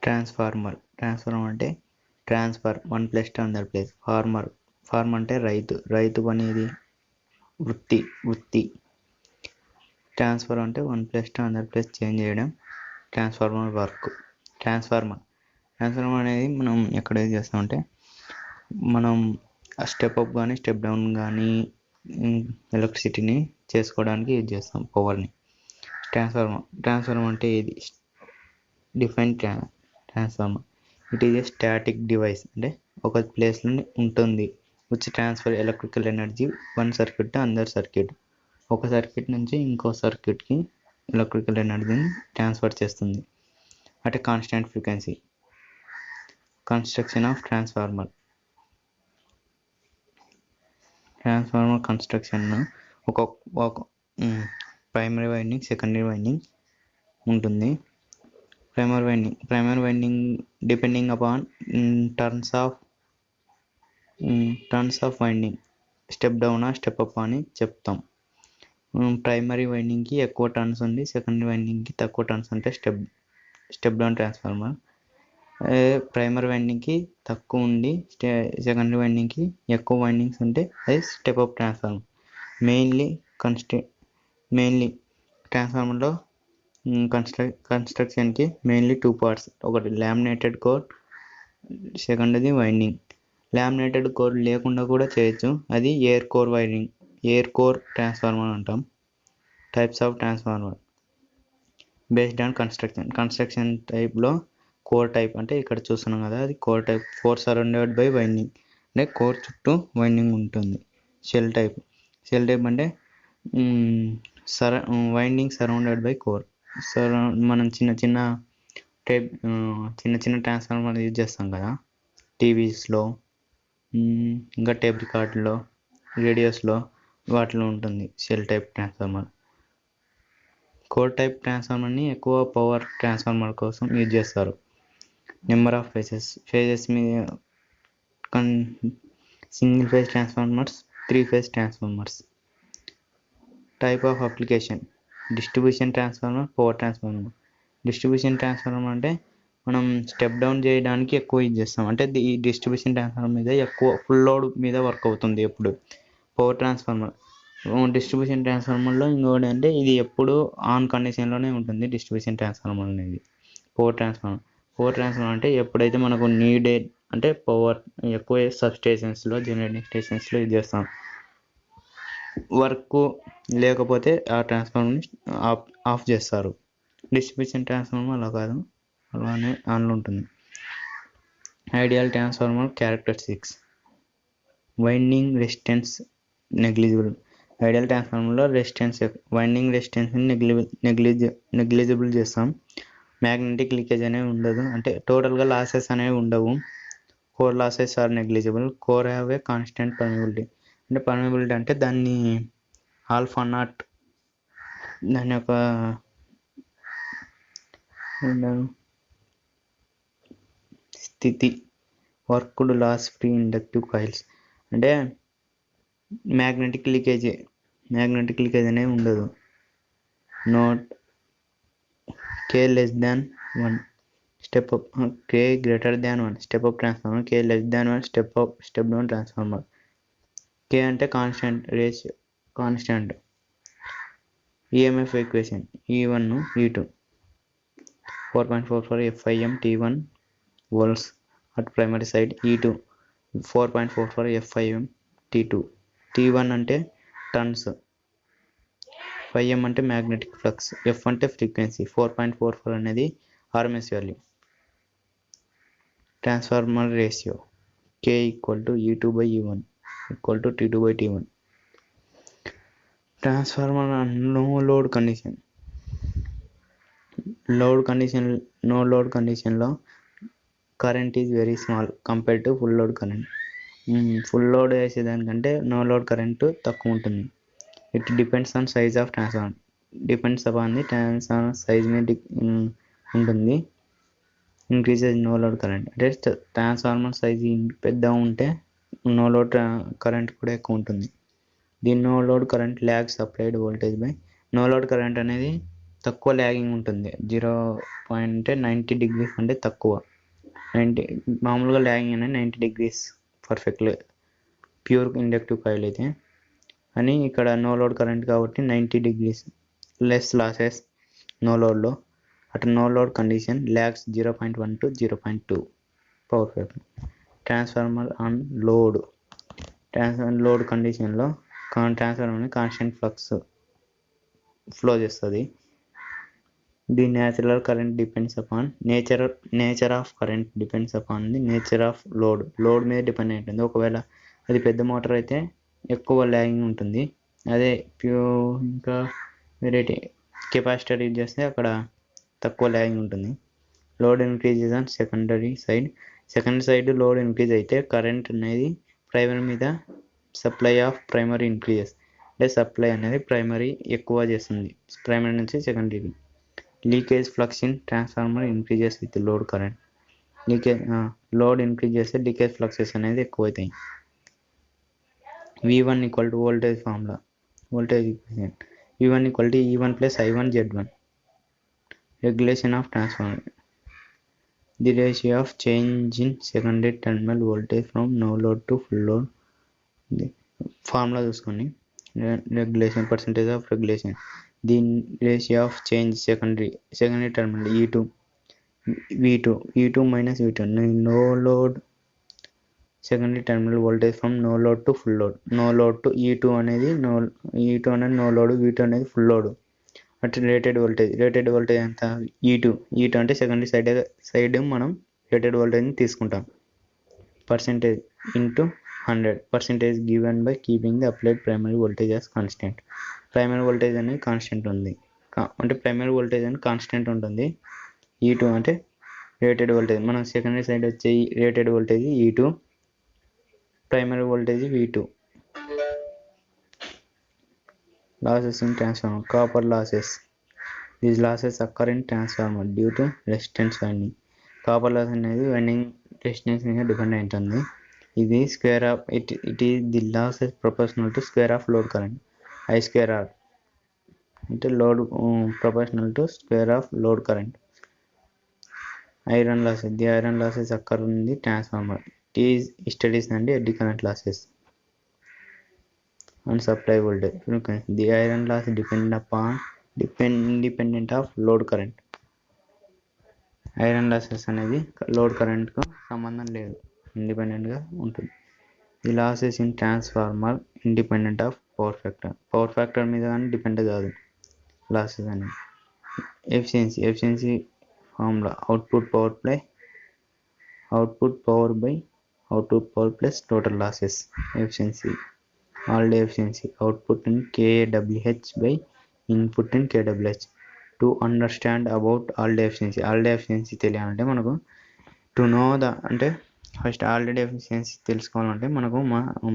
Transformer అంటే transfer one place to another place. Farm అంటే రైతు అనేది వృత్తి. ట్రాన్స్ఫర్ అంటే one place to another place change చేయడం ట్రాన్స్ఫార్మర్ వర్క్. ట్రాన్స్ఫార్మర్ అనేది మనం ఎక్కడ యూజ్ చేస్తామంటే మనం స్టెప్ అప్ కానీ స్టెప్ డౌన్ కానీ ఎలక్ట్రిసిటీని చేసుకోవడానికి యూజ్ చేస్తాం పవర్ని. ట్రాన్స్ఫార్మర్ అంటే ఇది define transformer. It is a static device అంటే ఒక ప్లేస్లో ఉంటుంది which transfer electrical energy one circuit to another circuit. ఒక సర్క్యూట్ నుంచి ఇంకో సర్క్యూట్కి ఎలక్ట్రికల్ ఎనర్జీని ట్రాన్స్ఫర్ చేస్తుంది అంటే constant frequency. Construction of transformer construction ఒక ప్రైమరీ వైండింగ్, సెకండరీ వైండింగ్ ఉంటుంది. Primary winding depending upon turns of winding step down step up అని చెప్తాం. ప్రైమరీ వైండింగ్కి ఎక్కువ టర్న్స్ ఉంది, సెకండరీ వైండింగ్కి తక్కువ టర్న్స్ ఉంటే స్టెప్ డౌన్ ట్రాన్స్ఫార్మర్. ప్రైమరీ వైండింగ్కి తక్కువ ఉండి సెకండరీ వైండింగ్కి ఎక్కువ వైండింగ్స్ ఉంటే అది స్టెప్ అప్ ట్రాన్స్ఫార్మర్. మెయిన్లీ ట్రాన్స్ఫార్మర్లో కన్స్ట్రక్షన్కి మెయిన్లీ 2 పార్ట్స్. ఒకటి లామినేటెడ్ కోర్, సెకండ్ది వైండింగ్. లామినేటెడ్ కోర్ లేకుండా కూడా చేయొచ్చు, అది ఎయిర్ కోర్ ట్రాన్స్ఫార్మర్ అంటాం. Types of transformer based on construction టైప్లో కోర్ టైప్ అంటే ఇక్కడ చూస్తున్నాం కదా, అది core type. Core surrounded by winding అంటే కోర్ చుట్టూ వైండింగ్ ఉంటుంది. షెల్ టైప్ అంటే వైండింగ్ సరౌండెడ్ బై కోర్. మనం చిన్న ట్రాన్స్ఫార్మర్ యూజ్ చేస్తాం కదా టీవీస్లో, ఇంకా టేప్ రికార్డులో, రేడియోస్లో, వాటిలో ఉంటుంది shell type transformer. Core type ట్రాన్స్ఫార్మర్ని ఎక్కువ పవర్ ట్రాన్స్ఫార్మర్ కోసం యూజ్ చేస్తారు. నెంబర్ ఆఫ్ ఫేజెస్ మీద single phase transformers, 3 phase transformers. Type of application distribution transformer, power transformer. Distribution transformer అంటే మనం స్టెప్ డౌన్ చేయడానికి ఎక్కువ యూజ్ చేస్తాం. అంటే ఈ డిస్ట్రిబ్యూషన్ ట్రాన్స్ఫార్మర్ మీద ఎక్కువ ఫుల్ లోడ్ మీద వర్క్ అవుతుంది ఎప్పుడు. పవర్ ట్రాన్స్ఫార్మర్ డిస్ట్రిబ్యూషన్ ట్రాన్స్ఫార్మర్లో ఇంకోటి అంటే ఇది ఎప్పుడు ఆన్ కండిషన్లోనే ఉంటుంది డిస్ట్రిబ్యూషన్ ట్రాన్స్ఫార్మర్ అనేది. పవర్ ట్రాన్స్ఫార్మర్ అంటే ఎప్పుడైతే మనకు నీడెడ్ అంటే పవర్ ఎక్కువ సబ్స్టేషన్స్లో, జనరేటింగ్ స్టేషన్స్లో యూజ్ చేస్తాం. వర్క్ లేకపోతే ఆ ట్రాన్స్ఫార్మర్ని ఆఫ్ చేస్తారు. డిస్ట్రిబ్యూషన్ ట్రాన్స్ఫార్మర్ అలా కాదు, అలానే ఆన్లో ఉంటుంది. Ideal transformer characteristics. Winding resistance negligible. Ideal ట్రాన్స్ఫార్మర్లో వైండింగ్ రెసిస్టెన్స్ని నెగ్లిజిబుల్ చేస్తాం. మ్యాగ్నెటిక్ లీకేజ్ అనేవి ఉండదు, అంటే టోటల్గా లాసెస్ అనేవి ఉండవు. Core losses are negligible. Core have a constant permeability. అంటే పర్మిబిలిటీ అంటే దాన్ని ఆల్ఫా నాట్, దాని యొక్క స్థితి. Worked loss free inductive coils అంటే మ్యాగ్నెటిక్ లీకేజ్ అనేది ఉండదు. Note K less than 1 step up, K greater than 1 step up transformer, K less than 1 step down transformer. K అంటే constant. EMF equation E1 E2 4.44 FIM T1 volts at primary side, E2 4.44 FIM T2. T1 అంటే turns, m అంటే magnetic flux, F అంటే frequency, 4.44 అనేది RMS value. Transformer ratio K E2/E1 T2/T1. Transformer no load కండిషన్లో current is very small compared to full load current. Full load వేసేదానికంటే no load current తక్కువ ఉంటుంది. It depends on size of transformer. Depends upon the transformer size మీద ఉంటుంది. Increases no load current అంటే transformer size పెద్దగా ఉంటే no load current కూడా ఎక్కువ ఉంటుంది. The no load current lags applied voltage by. No load current అనేది తక్కువ ల్యాగింగ్ ఉంటుంది. 0.90 degrees అంటే తక్కువ. 90 మామూలుగా ల్యాగింగ్ అనేది 90 degrees perfectly pure inductive coil అయితే. అని ఇక్కడ నో లోడ్ కరెంట్ కాబట్టి 90 degrees లెస్ లాసెస్ నో లోడ్లో. అటు no load condition lags 0.1 to 0.2 power factor. Transformer on load కండిషన్లో ట్రాన్స్ఫార్మర్ని కాన్స్టెంట్ ఫ్లక్స్ ఫ్లో చేస్తుంది. The natural current depends upon nature of current depends upon the nature of load మీద depend అయి ఉంటుంది. ఒకవేళ అది పెద్ద మోటార్ అయితే ఎక్కువ ల్యాగింగ్ ఉంటుంది. అదే ఇంకా వేరే కెపాసిటర్ యూజ్ చేస్తే అక్కడ తక్కువ ల్యాగింగ్ ఉంటుంది. Load increases on secondary side load increase అయితే కరెంట్ అనేది ప్రైమరీ మీద సప్లై ఆఫ్ ప్రైమరీ ఇంక్రీజెస్. అంటే సప్లై అనేది ప్రైమరీ ఎక్కువ చేస్తుంది ప్రైమరీ నుంచి secondary. Leakage flux in transformer increases with load current. Load increase చేస్తే లీకేజ్ ఫ్లక్సెస్ అనేది ఎక్కువవుతాయి. V1 equal to voltage formula equation V1 equal to E1 plus I1 Z1. Regulation of transformer. The ratio of change in secondary terminal voltage from no load to full load. Formula చూసుకోండి. Regulation percentage of regulation. The ratio of change secondary terminal V2 minus V2 no load secondary terminal voltage from no load to full load. No load to E2 అనేది no load, V2 అనేది full load. అంటే rated voltage ఎంత E2 అంటే secondary side మనం rated వోల్టేజ్ని తీసుకుంటాం. Percentage into 100% given by keeping the applied primary voltage as constant. Primary voltage అనేది constant ఉంది. అంటే ప్రైమరీ వోల్టేజ్ అనేది కాన్స్టెంట్ ఉంటుంది. E2 అంటే రేటెడ్ వోల్టేజ్. మనం సెకండరీ సైడ్ వచ్చే rated voltage E2, primary voltage V2. Losses in transformer. Copper losses. These losses occur in transformer due to resistance winding. Copper loss అనేది winding resistance మీద depend అయి ఉంటుంది. ఇది square of it is the losses proportional to square of load current I2R. అంటే load proportional to square of load current. Iron losses. The iron losses occur in the transformer. It is studies and eddy current losses and supply voltage frequency. The iron loss independent of load current. Iron losses అనేది load కరెంట్కు సంబంధం లేదు, ఇండిపెండెంట్గా ఉంటుంది. The losses in transformer independent of power factor మీద కానీ depend కాదు losses అనేది. Efficiency formula output power plus total losses. Efficiency all day efficiency output in kWh by input in kWh. To understand about all day efficiency తెలియాలంటే మనకు అంటే first all day efficiency తెలుసుకోవాలంటే మనకు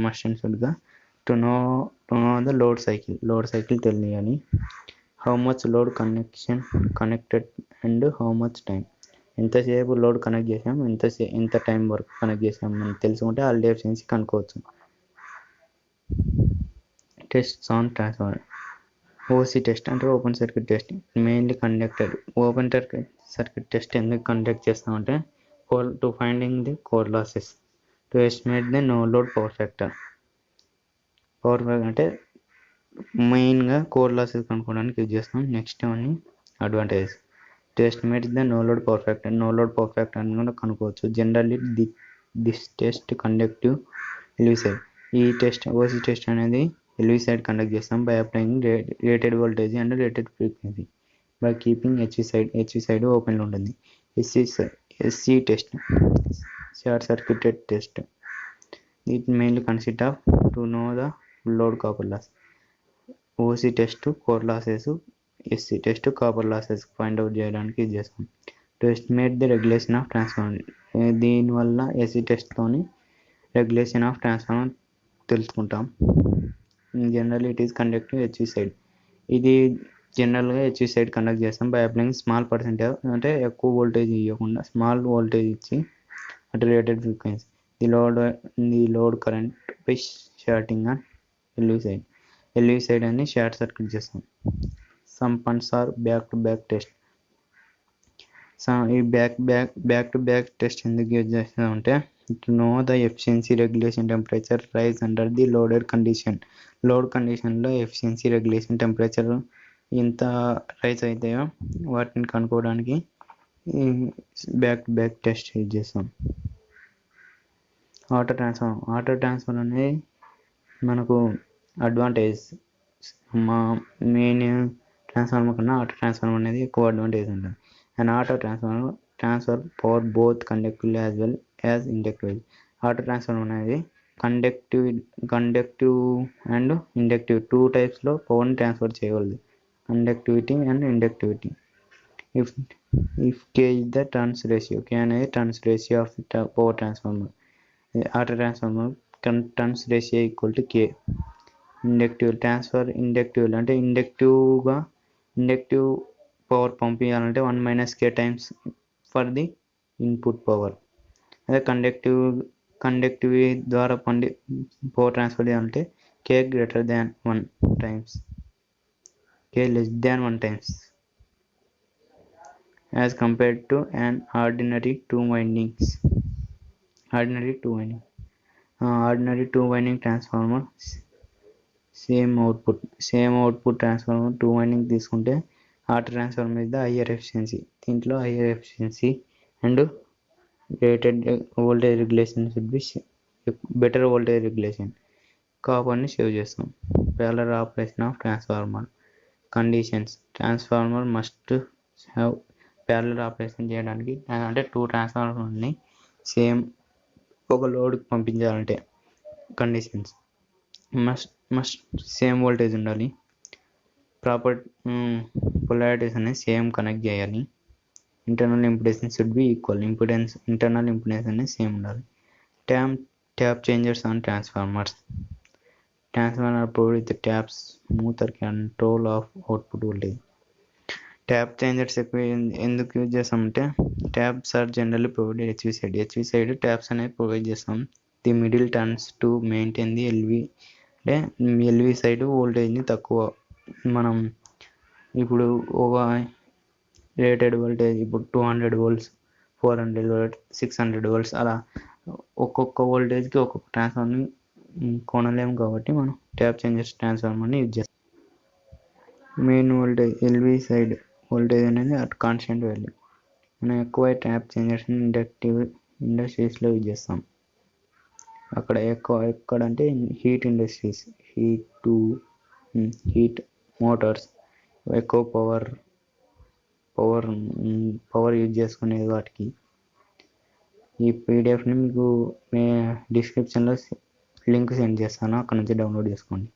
must and షుడ్గా to know the load cycle తెలియాలి. How much load connected and how much time. ఎంతసేపు load connect చేసాం, ఎంత టైం వరకు కనెక్ట్ చేసాం అని తెలుసుకుంటే ఆల్ డే ఎఫిషియన్సీ కనుక్కోవచ్చు. Test on transformer. OC test అంటే open circuit test mainly conducted. Open circuit test ఎందుకు కండక్ట్ చేస్తామంటే to finding the core losses, to estimate the no load power factor అంటే మెయిన్గా కోర్ లాసెస్ కనుక్కోవడానికి use చేస్తాం. Next అవన్నీ advantages. To estimate the no load power factor అని కూడా కనుక్కోవచ్చు. Generally this test conductive LV side. ఈ టెస్ట్ ఓసీ టెస్ట్ అనేది ఎల్వి సైడ్ కండక్ట్ చేస్తాం by applying rated voltage and rated frequency by keeping HV side ఓపెన్లో ఉంటుంది. SC test short circuited test. It mainly consist of to know the load copper loss. OC test core losses, SC test copper losses find out చేయడానికి use చేస్తాం. To estimate the regulation of transformer. దీనివల్ల SC టెస్ట్తోని regulation of transformer తెలుసుకుంటాం. General it is conductive HV side. ఇది జనరల్గా HV side conduct చేస్తాం by applying small percentage అంటే ఎక్కువ వోల్టేజ్ ఇవ్వకుండా స్మాల్ వోల్టేజ్ ఇచ్చి at rated frequency. The load current by shorting on LV side అని షార్ట్ సర్క్యూట్ చేస్తాం. some punts are back to back test. ఈ బ్యాక్ టు బ్యాక్ టెస్ట్ ఎందుకు use చేస్తామంటే to know the efficiency regulation temperature rise under the loaded condition. Load కండిషన్లో efficiency regulation temperature ఎంత rise అవుతాయో వాటిని కనుక్కోవడానికి back to back test use చేస్తాం. Auto transformer అనేది మనకు అడ్వాంటేజ్. మా మెయిన్ ట్రాన్స్ఫార్మర్ కన్నా ఆటో ట్రాన్స్ఫార్మర్ అనేది ఎక్కువ అడ్వాంటేజ్ ఉంటుంది. And auto transfer power both conductively as well as inductively. Auto transformer అనేది కండక్టివ్ అండ్ ఇండక్టివ్ 2 టైప్స్లో పవర్ని ట్రాన్స్ఫర్ చేయగలదు, conductivity and inductivity. If K is the turns ratio, K అనేది turns ratio of power transformer. Auto transformer turns ratio equal to K. Inductive అంటే inductive power పంపించాలంటే 1 - K times for the input power. అదే conductive ద్వారా power transfer చేయాలంటే K greater than 1 times, K less than 1 times as compared to an ordinary two winding transformer. Same output transformer 2 winding తీసుకుంటే auto transformer is the higher efficiency. దీంట్లో higher efficiency and rated voltage regulation should be better voltage regulation. కాపర్ని save చేస్తాం. Parallel operation of transformer conditions. Transformer must have parallel operation చేయడానికి అంటే 2 ట్రాన్స్ఫార్మర్ని same ఒక లోడ్కి పంపించాలంటే కండిషన్స్ మస్ట్ సేమ్ వోల్టేజ్ ఉండాలి, ప్రాపర్ పొలారిటీస్ అనేది సేమ్ కనెక్ట్ చేయాలి, internal impedance should be equal, internal impedance అనేది సేమ్ ఉండాలి. Tap changers on transformers provide with taps smoother control of output voltage. Tap changers ఎక్కువ ఎందుకు యూజ్ చేస్తామంటే taps are generally provided HV side taps అనేది provide చేస్తాం. The middle turns to maintain the LV అంటే LV side వోల్టేజ్ని తక్కువ. మనం ఇప్పుడు ఒక రేటెడ్ వోల్టేజ్ ఇప్పుడు 200 volts, 400 volts, 600 volts అలా ఒక్కొక్క వోల్టేజ్కి ఒక్కొక్క ట్రాన్స్ఫార్మర్ని కొనలేము కాబట్టి మనం ట్యాప్ చేంజర్స్ ట్రాన్స్ఫార్మర్ని యూజ్ చేస్తాం. Main voltage LV side voltage అనేది అట్ కాన్స్టెంట్ వాల్యూ. మనం ఎక్కువ ట్యాప్ చేంజర్స్ని ఇండస్ట్రీస్లో యూజ్ చేస్తాం. అక్కడ ఎక్కడంటే హీట్ ఇండస్ట్రీస్, హీట్ మోటార్స్, ఎక్కువ పవర్ యూజ్ చేసుకునేది వాటికి. ఈ పీడిఎఫ్ని మీకు డిస్క్రిప్షన్లో లింక్ సెండ్ చేస్తాను, అక్కడ నుంచి డౌన్లోడ్ చేసుకోండి.